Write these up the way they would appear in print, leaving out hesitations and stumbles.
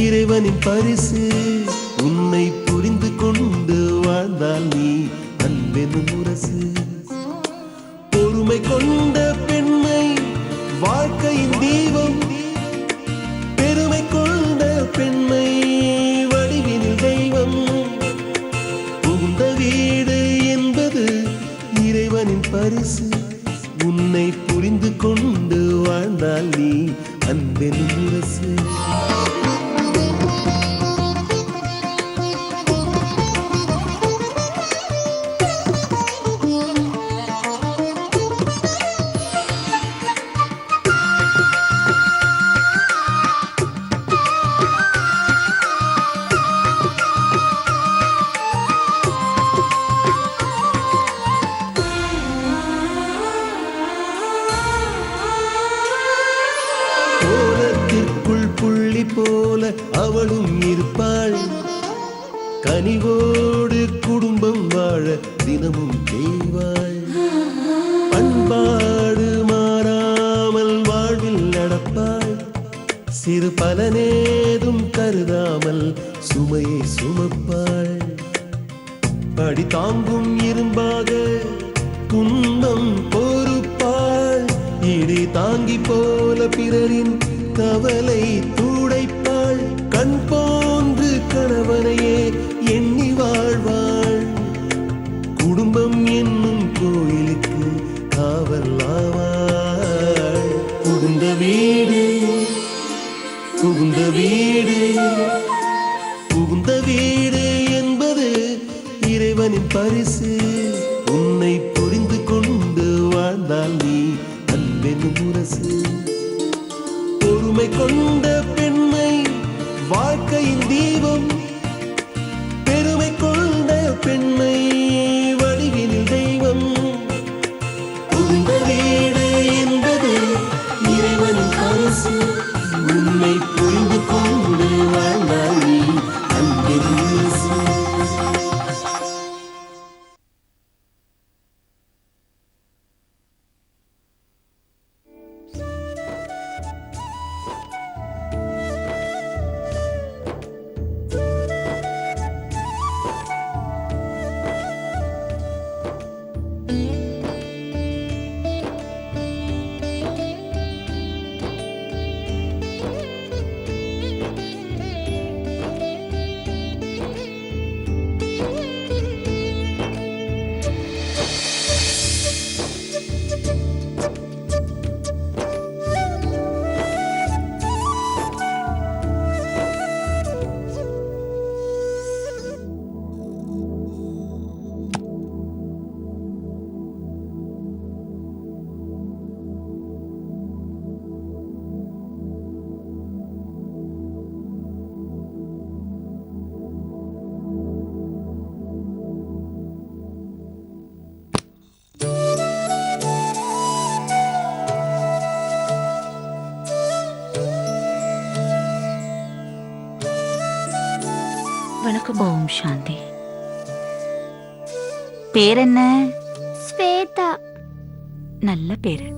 இறைவனின் பரிசு. உன்னை புரிந்து கொண்டு வாழ்ந்தால் நீ அன்பெனும் முரசு. பொறுமை கொண்ட பெண்மை வாழ்க்கையின் தீபம். பெருமை கொண்ட பெண்மை வடிவினில் தெய்வம். புகுந்த வீடு என்பது இறைவனின் பரிசு. உன்னை புரிந்து கொண்டு வாழ்ந்தால் நீ அன்பெனும் முரசு. புள்ளி போல அவளும் இருப்பாள். கனிவோடு குடும்பம் வாழ தினமும் செய்வாள். பண்பாடு மாறாமல் வாழ்வில் நடப்பாள். சிறு பலனேதும் கருதாமல் சுமையை சுமப்பாள். படி தாங்கும் இரும்பாக துன்பம் பொறுப்பாள். இடி தாங்கி போல பிறரின் கவலை துடைப்பாள். கண் போன்று கணவனையே எண்ணி வாழ்வாள். குடும்பம் என்னும் கோயிலுக்கு காவல் ஆவாள். புகுந்த வீடு புகுந்த வீடு புகுந்த வீடு என்பது இறைவனின் பரிசு. உன்னை புரிந்து கொண்டு வாழ்ந்தால் நீ அன்பெனும் முரசு. பொறுமை கொண்ட பெண்மை வாழ்க்கையின் தீபம். பெருமை கொண்ட பெண்மை வடிவினில் தெய்வம். புகுந்த வீடு என்பது இறைவனின் பரிசு. உன்னை புரிந்து கொண்டு வாழ்ந்தால் நீ அன்பெனும் முரசு. வணக்கம். ஓம் சாந்தி. பேர் என்ன? ஸ்வேதா. நல்ல பேரு.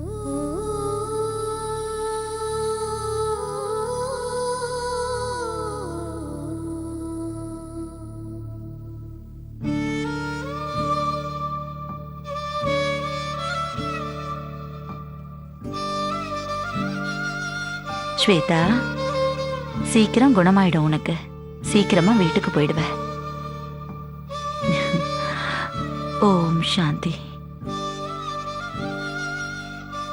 ஸ்வேதா, சீக்கிரம் குணமாயிடும். உனக்கு சீக்கிரமா வீட்டுக்கு போயிடுவ. ஓம் சாந்தி.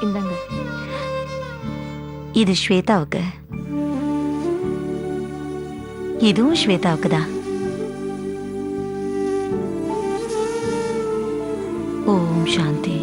இந்தாங்க. இது ஸ்வேதாவுக்கு. இதுவும் ஸ்வேதாவுக்கு தான். ஓம் சாந்தி.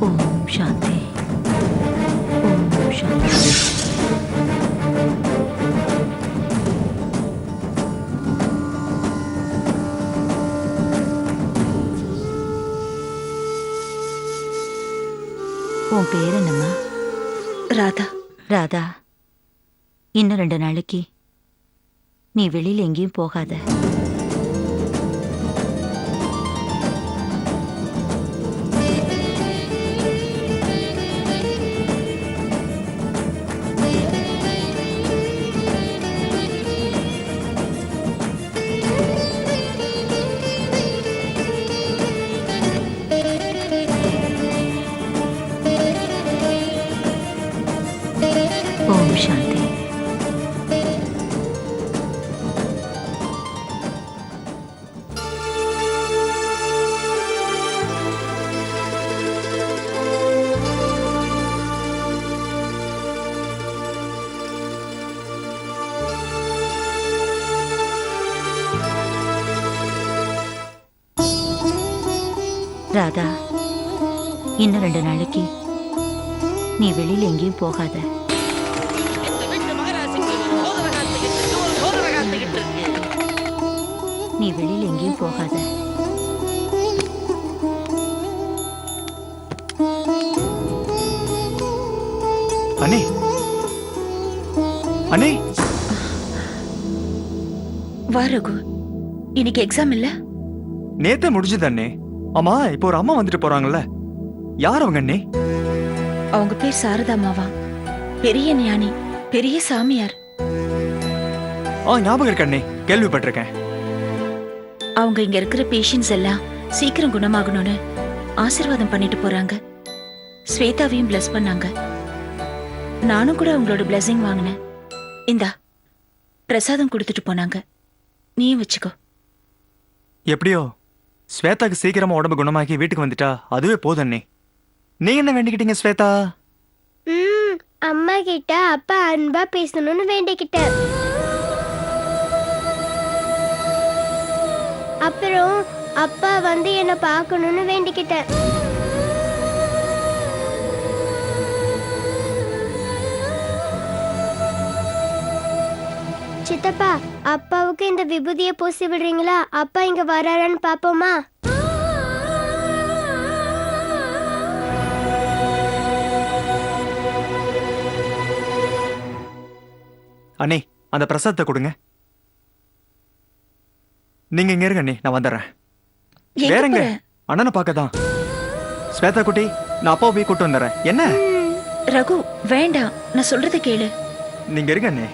ஓம் சாந்தி. ஓம் சாந்தி. உன் பேர் என்னம்மா? ராதா. ராதா, இன்னும் 2 நாளைக்கு நீ வெளியில எங்கேயும் போகாத. ஓம் சாந்தி. ராதா, இன்னும் 2 நாளைக்கு நீ வெளியில எங்கேயும் போகாத. நீ வெளியில எங்கேயும் போகாத. அண்ணே, அண்ணே, வா ரகு, இன்னைக்கு எக்ஸாம் இல்ல? நேத்தே முடிஞ்சது அண்ணே. ஆமா, இப்போ ஒரு அம்மா வந்துட்டு போறாங்கல்ல, யார் அவங்க அண்ணே? அவங்க பேர் சாரதா அம்மாவா? பெரிய ஞானி, பெரிய சாமியார். ஞாபகம் இருக்கு அண்ணே, கேள்விப்பட்டிருக்கேன். அவங்க இங்க இருக்கிற பேஷண்ட்ஸ் எல்லாம் சீக்கிரம் குணமாகணும்னு ஆசீர்வாதம் பண்ணிட்டு போறாங்க. ஸ்வேதாவையும் பிளஸ் பண்ணாங்க. நானும் கூட அவங்களோட பிளஸிங் வாங்கினேன். இந்தா பிரசாதம் கொடுத்துட்டு போனாங்க, நீயும் வச்சுக்கோ. எப்படியோ ஸ்வேதாக்கு சீக்கிரமா உடம்பு குணமாக்கி வீட்டுக்கு வந்துட்டா அதுவே போதும் அண்ணே. நீங்க என்ன வேண்டிக்கிட்டீங்க ஸ்வேதா? அம்மா கிட்ட அப்பா அன்பா பேசணும்னு வேண்டிக்கிட்டேன். அப்புறம் அப்பா வந்து என்ன பார்க்கணும்னு வேண்டிக்கிட்டேன். சித்தப்பா, அப்பாவுக்கு இந்த விபூதியை பூசி விடுறீங்களா? அப்பா இங்க வராரான்னு பாப்போமா? அண்ணே, அந்த பிரசாதத்தை கொடுங்க. நீங்க இங்க இருங்க அண்ணே, நான் வந்துடுறேன். எங்க வேறங்க போற? அண்ணனை பார்க்கதான். ஸ்வேதா குட்டி, நான் அப்பாவை போய் கூட்டு வந்துடுறேன். என்ன? ரகு வேண்டாம், நான் சொல்றத கேளு. நீங்க இருங்க அண்ணே.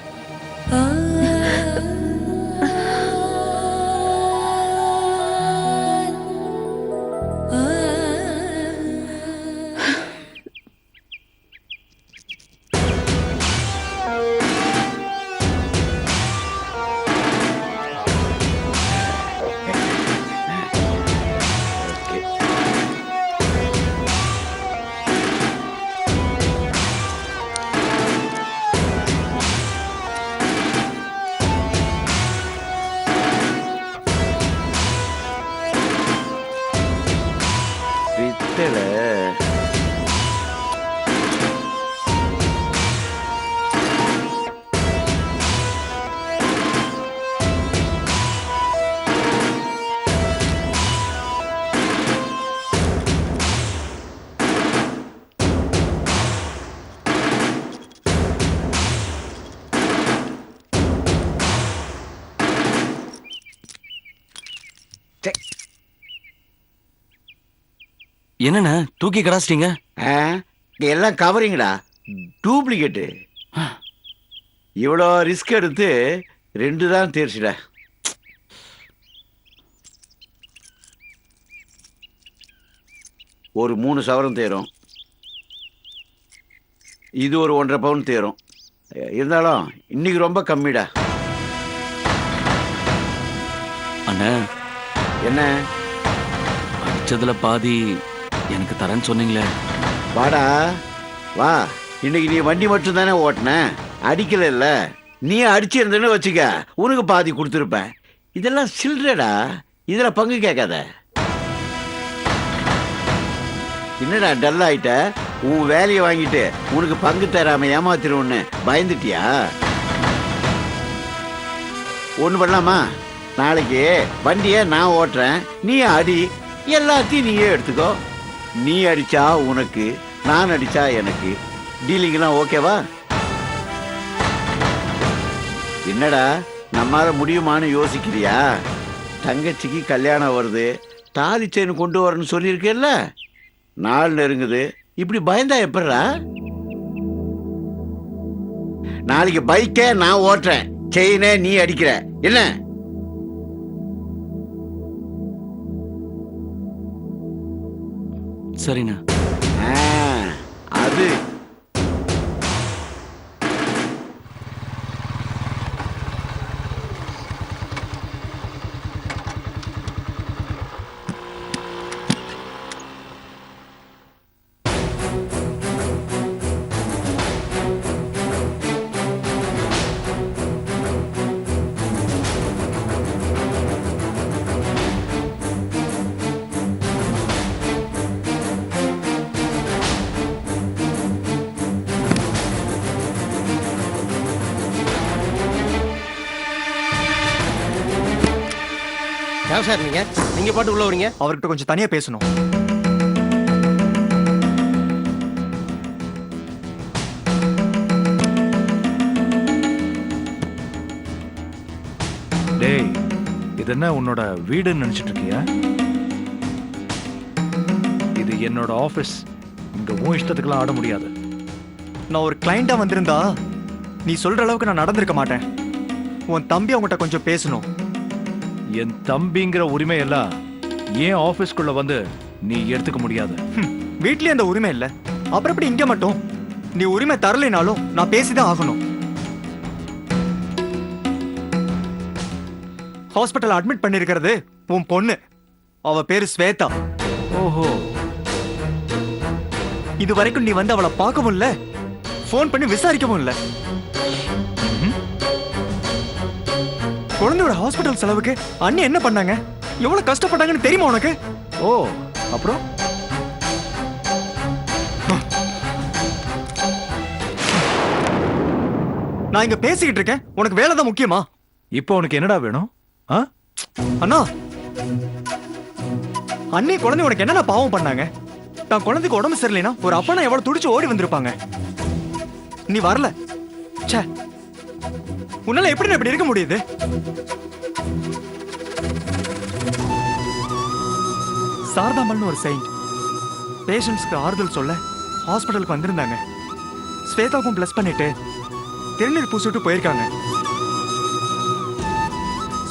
என்னண்ணா தூக்கி கடாச்சிட்டீங்க? எல்லாம் கவரிங்கடா, டூப்ளிகேட்டு. இவ்வளோ ரிஸ்க் எடுத்து 2 தான் தேர்ச்சிடா. ஒரு 3 சவரம் தேரும், இது ஒரு 1.5 பவுன் தேரும். இருந்தாலும் இன்னைக்கு ரொம்ப கம்மிடா. அண்ணா, என்ன அடிச்சதுல பாதி எனக்கு தரேன்னு சொன்னீங்களே. வாடா வா, இன்னைக்கு நீ வண்டி மட்டும் தானே ஓட்டின, அடிக்கல. நீ அடிச்சிருந்தேன்னு வச்சுக்க, உனக்கு பாதி கொடுத்துருப்பேன். இதெல்லாம் சில்லறடா, இதில் பங்கு கேட்காத. என்னடா டல் ஆயிட்ட? உன் வேலையை வாங்கிட்டு உனக்கு பங்கு தராம ஏமாத்திருவோன்னு பயந்துட்டியா? ஒண்ணு பண்ணலாமா? நாளைக்கு வண்டியை நான் ஓட்டுறேன், நீ அடி, எல்லாத்தையும் நீயே எடுத்துக்கோ. நீ அடிச்சா உனக்கு, நான் அடிச்சா எனக்கு. டீலிங்லாம் ஓகேவா? என்னடா நம்மால முடியுமான்னு யோசிக்கிறியா? தங்கச்சிக்கு கல்யாணம் வருது, தாலி செயின் கொண்டு வரணும்னு சொல்லியிருக்கேல்ல, நாள் நெருங்குது. இப்படி பயந்தா எப்படிடா? நாளைக்கு பைக்கே நான் ஓட்டுறேன், செயினே நீ அடிக்கிற, என்ன? சரிண்ணா. அது சார் நீங்க பாட்டு உள்ள வரீங்க? அவர்கிட்ட கொஞ்சம் தனியா பேசணும். டேய், இது என்ன உன்னோட வீடுன்னு நினைச்சிட்டு இருக்கியா? இது என்னோட ஆபீஸ். இங்க உன் இஷ்டத்துக்குலாம் ஆட முடியாது. நான் ஒரு கிளைண்டா வந்திருந்தா நீ சொல்ற அளவுக்கு நான் நடந்திருக்க மாட்டேன். உன் தம்பி அவங்ககிட்ட கொஞ்சம் பேசணும். என் தம்பிங்கிற உரிமை எல்லாம் ஏன் ஆபீஸ்க்குள்ள வந்து நீ எடுத்துக்க முடியாது. வீட்லயே அந்த உரிமை இல்ல, அப்புறம் எப்படி இங்க மட்டும்? நீ உரிமை தரலைனாலும் நான் பேசிதான் ஆகணும். ஹாஸ்பிட்டல் அட்மிட் பண்ணிருக்கிறது உன் பொண்ணு. அவ பேரு ஸ்வேதா. ஓஹோ, இது வரைக்கும் நீ வந்து அவளை பார்க்கவும் இல்ல, போன் பண்ணி விசாரிக்கவும் இல்ல. குழந்தையோட ஹாஸ்பிட்டல் செலவுக்கு அண்ணி என்ன பண்ணாங்க, எவ்வளவு கஷ்டப்பட்டாங்கன்னு தெரியுமா உனக்கு? ஓ, அப்புறம் நான் இங்க பேசிக்கிட்டு இருக்கேன், உனக்கு வேலை தான் முக்கியமா? இப்போ உனக்கு என்னடா வேணும்? அண்ணா, அண்ணி குழந்தை உனக்கு என்னென்ன பாவம் பண்ணாங்க? தான் குழந்தைக்கு உடம்பு சரியில்லைனா ஒரு அப்பனா எவ்வளவு துடிச்சு ஓடி வந்திருப்பாங்க. நீ வரல. ச்சே, உன்னால எப்படி இப்படி இருக்க முடியுது? சாரதாமல்னு ஒரு செயின்ட் பேஷண்ட்ஸ்க்கு ஆறுதல் சொல்ல ஹாஸ்பிட்டலுக்கு வந்திருந்தாங்க. ஸ்வேதாவுக்கும் பிளஸ் பண்ணிட்டு திருநீர் பூசிட்டு போயிருக்காங்க.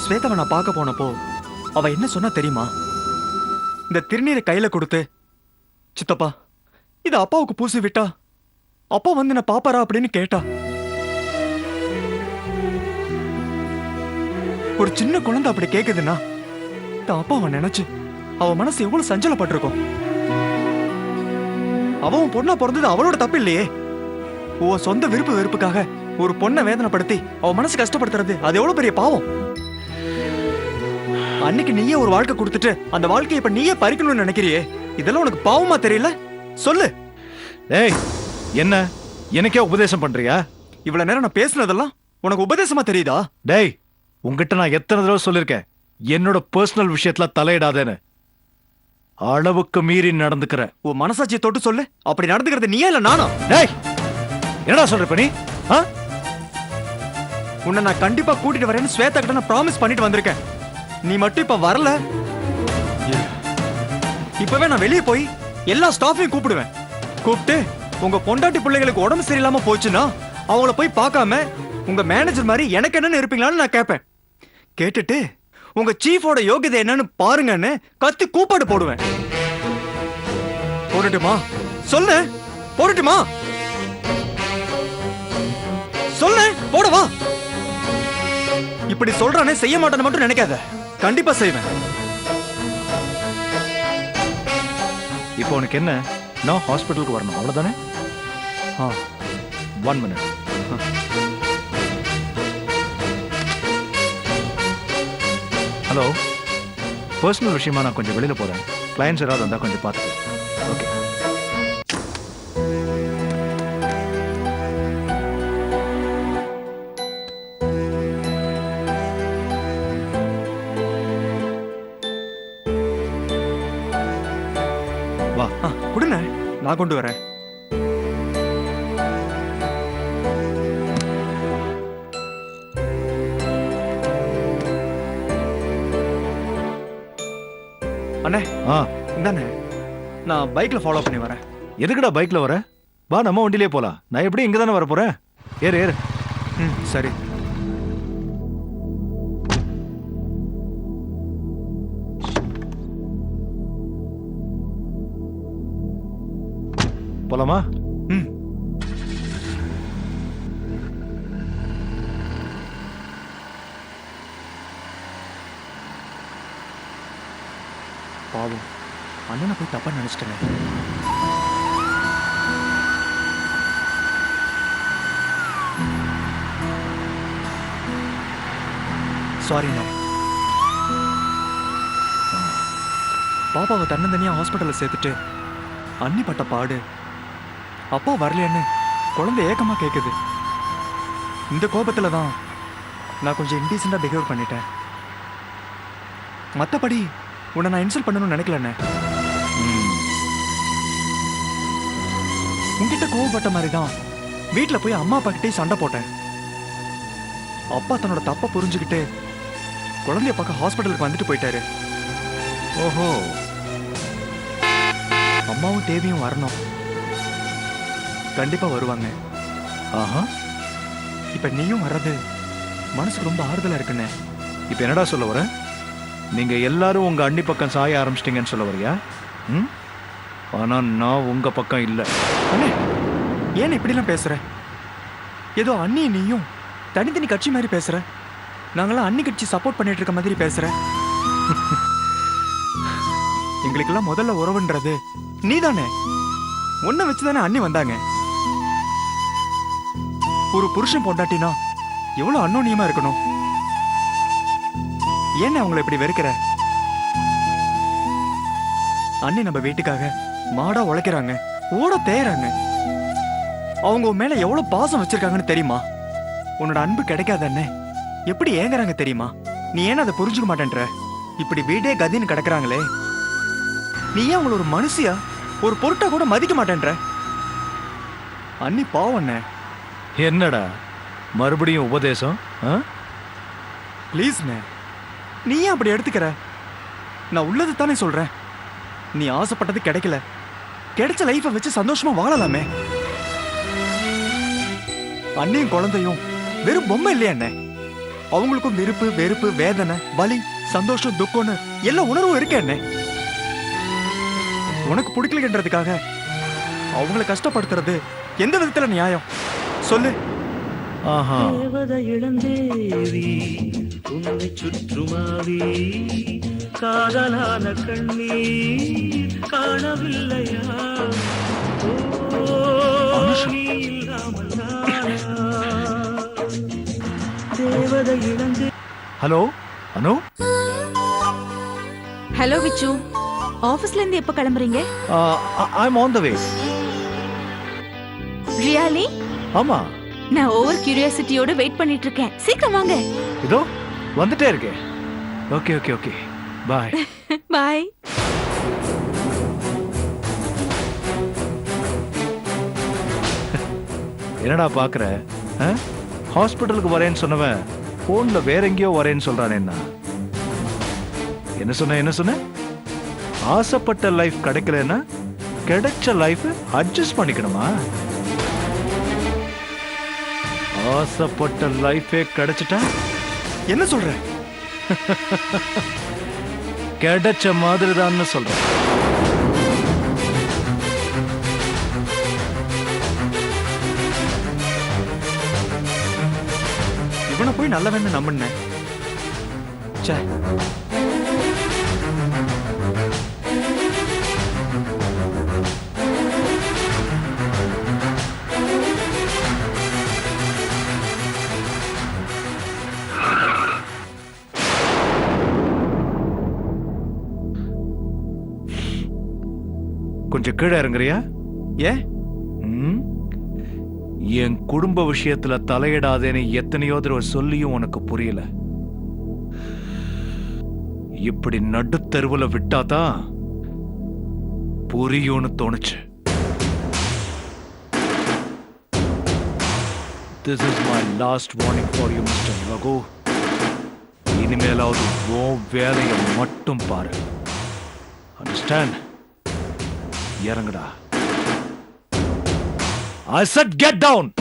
ஸ்வேதாவை நான் பார்க்க போனப்போ அவ என்ன சொன்னா தெரியுமா? இந்த திருநீரை கையில கொடுத்து, சித்தப்பா இது அப்பாவுக்கு பூசி விட்டா அப்பா வந்து நான் பாப்பாரா அப்படின்னு கேட்டா. ஒரு சின்ன குழந்தை அப்படி கேக்குதுன்னா தான் அப்பாவை நினைச்சு அவ மனசு எவ்வளவு சஞ்சலப்பட்டிருக்கும். அவன் பொண்ணா பிறந்தது அவளோட தப்பு இல்லையே. உன் சொந்த விருப்பு வெறுப்புக்காக ஒரு பொண்ணை வேதனைப்படுத்தி அவ மனசு கஷ்டப்படுத்துறது அது எவ்வளவு பெரிய பாவம். அன்னைக்கு நீயே ஒரு வாழ்க்கை கொடுத்துட்டு அந்த வாழ்க்கையை இப்ப நீயே பறிக்கணும்னு நினைக்கிறியே, இதெல்லாம் உனக்கு பாவமா தெரியல? சொல்லு. டேய், என்ன எனக்கே உபதேசம் பண்றியா? இவ்வளவு நேரம் நான் பேசுனதெல்லாம் உனக்கு உபதேசமா தெரியுதா? டேய், உங்ககிட்ட நான் எத்தனை தடவை சொல்லிருக்கேன் என்னோட பர்சனல் விஷயத்துல தலையிடாதேன்னு. அளவுக்கு மீறி நடந்துக்கிற. உன் மனசாட்சியை தொட்டு சொல்லு, அப்படி நடந்துக்கிறது நீயே இல்ல நானா? டேய், என்னடா சொல்ற நீ? உன்னை நான் கண்டிப்பா கூட்டிட்டு வரேன்னு ஸ்வேதா கிட்ட நான் ப்ராமிஸ் பண்ணிட்டு வந்திருக்கேன். நீ மட்டும் இப்ப வரல, இப்பவே நான் வெளியே போய் எல்லா ஸ்டாஃபையும் கூப்பிடுவேன். கூப்பிட்டு உங்க பொண்டாட்டி பிள்ளைகளுக்கு உடம்பு சரியில்லாம போச்சுன்னா அவங்கள போய் பார்க்காம உங்க மேனேஜர் மாதிரி எனக்கு என்னன்னு இருப்பீங்களான்னு நான் கேட்பேன். கேட்டுட்டு உங்க சீஃபோட யோகியதை என்னன்னு பாருங்கன்னு கத்தி கூப்பாடு போடுவேன். போடட்டுமா? சொல்லு, போடட்டுமா? சொல்லு, போடவா? இப்படி சொல்றானே செய்ய மாட்டேன்னு மட்டும் நினைக்காத, கண்டிப்பா செய்வேன். இப்போ உனக்கு என்ன? நான் ஹாஸ்பிட்டலுக்கு வரணும், அவ்வளவுதானே? 1 minute. ஹலோ, பர்சனல் விஷயமா நான் கொஞ்சம் வெளியில போறேன். கிளைண்ட்ஸ் யாராவது வந்தா கொஞ்சம் பார்த்துட்டு. ஓகே. விடுண்ணே, நான் கொண்டு வரேன். அண்ணே இந்தாண்ணே, நான் பைக்ல ஃபாலோ பண்ணி வரேன். எதுக்குடா பைக்ல வர? வா நம்ம வண்டியிலே போலாம். நான் எப்படி இங்க தானே வர போறேன். ஏறு ஏறு. சரி. போலாமா? பாவம், அண்ணனை போய் தப்பா நினைச்சிட்டேன். சாரிண்ணே. பாப்பாவை தன்னந்தனியா ஹாஸ்பிட்டல்ல சேர்த்துட்டு அண்ணி பட்ட பாடு. அப்பா வரலையான்னு குழந்தை ஏக்கமா கேக்குது. இந்த கோபத்துல தான் நான் கொஞ்சம் இன்டீசெண்டா பிஹேவ் பண்ணிட்டேன். மத்தபடி உன்னை நான் இன்சல்ட் பண்ணணும்னு நினைக்கலண்ணே. உன்கிட்ட கோவப்பட்ட மாதிரி தான் வீட்டுல போய் அம்மா அப்பா கிட்டே சண்டை போட்டேன். அப்பா தன்னோட தப்ப புரிஞ்சுக்கிட்டு குழந்தைய பார்க்க ஹாஸ்பிட்டலுக்கு வந்துட்டு போயிட்டாரு. ஓஹோ. அம்மாவும் தேவியும் வரணும். கண்டிப்பா வருவாங்க. ஆஹா. இப்ப நீயும் வர்றது மனசுக்கு ரொம்ப ஆறுதலா இருக்குண்ணே. இப்ப என்னடா சொல்ல வர? நீங்க எல்லாரும் உங்க அண்ணி பக்கம் சாய ஆரம்பிச்சிட்டீங்கன்னு சொல்ல வரியா? ஆனா நான் உங்க பக்கம் இல்ல. அண்ணே, ஏன் இப்படிலாம் பேசுற? ஏதோ அண்ணி நீயும் தனித்தனி கட்சி மாதிரி பேசுற. நாங்களாம் அண்ணி கட்சி சப்போர்ட் பண்ணிட்டு இருக்க மாதிரி பேசுற. எங்களுக்கெல்லாம் முதல்ல உறவுன்றது நீதானே. உன்னை வச்சுதானே அண்ணி வந்தாங்க. ஒரு புருஷன் பொண்டாட்டினா எவ்வளவு அன்னோனியமா இருக்கணும். ஏன் அவங்களை இப்படி வெறுக்கிற? அண்ணி நம்ம வீட்டுக்காக மாடா உழைக்கிறாங்க, ஓட தேயறாங்க. அவங்க உன் மேல எவ்வளவு பாசம் வச்சிருக்காங்கன்னு தெரியுமா? உன்னோட அன்பு கிடைக்காத அண்ணே எப்படி ஏங்குறாங்க தெரியுமா? நீ ஏன் அதை புரிஞ்சுக்க மாட்டேன்ற? இப்படி வீடே கதின்னு கிடக்குறாங்களே, நீ ஏன் அவங்கள ஒரு மனுஷியா ஒரு பொருட்டா கூட மதிக்க மாட்டேன்ற? அண்ணி பாவம் அண்ணே. என்னடா மறுபடியும் உபதேசம்? ப்ளீஸ் நீ ஏன் அப்படி எடுத்துக்கிற? நான் உள்ளது தானே சொல்றேன். நீ ஆசைப்பட்டது கிடைக்கல, கிடைச்ச லைஃபை வச்சு சந்தோஷமா வாழலாமே. அண்ணியும் குழந்தையும் வெறும் பொம்மை இல்லையா அண்ணே? அவங்களுக்கும் விருப்பு வெறுப்பு வேதனை வலி சந்தோஷம் துக்கம்னு எல்லா உணர்வும் இருக்கே அண்ணே. உனக்கு பிடிக்கலன்றதுக்காக அவங்கள கஷ்டப்படுத்துறது எந்த விதத்துல நியாயம் சொல்லு? ஆஹா. இளந்தேவி உன்னை சுற்றுமாவி காதலான கண்ணீர் காணவில்லையா? நீ இல்லாமல் தேவதை இளந்தே. ஹலோ அனு. ஹலோ விச்சு, ஆபீஸ்ல இருந்து எப்ப கிளம்புறீங்க? ஐ அம் ஆன் தி வே. ரியலி? ஆமா. நான் ஓவர் கியூரியாசிட்டியோட வெயிட் பண்ணிட்டு இருக்கேன். சீக்கிரம் வாங்க. இதோ வந்துட்டே இருக்கேன். ஓகே ஓகே ஓகே, பாய். பாய். என்னடா பாக்குற? ஹாஸ்பிட்டலுக்கு வரேன்னு சொன்னவன் போன்ல வேற எங்கேயோ வரேன்னு சொல்றானே. என்ன சொன்ன? ஆசைப்பட்ட லைஃப் கிடைக்கலன்னா கிடைச்ச லைஃப் அட்ஜஸ்ட் பண்ணிக்கணுமா? ஆசைப்பட்ட லைஃபே கிடைச்சிட்டா என்ன சொல்ற? கிடைச்ச மாதிரி தான் சொல்றேன். இவனை போய் நல்லவன்னு நம்பினேன். ச்சே. கொஞ்சம் கீழே இறங்குறியா? ஏன்? என் குடும்ப விஷயத்துல தலையிடாதேன்னு எத்தனையோ தடவை சொல்லியும் உனக்கு புரியல. இப்படி நடுத்தெருவுல விட்டாதான் புரியும்னு தோணுச்சு. This is my last warning for you, Mr. Raghu. இனிமேலாவது உன் வேலையை மட்டும் பாரு. Understand? இறங்குடா. I said get down.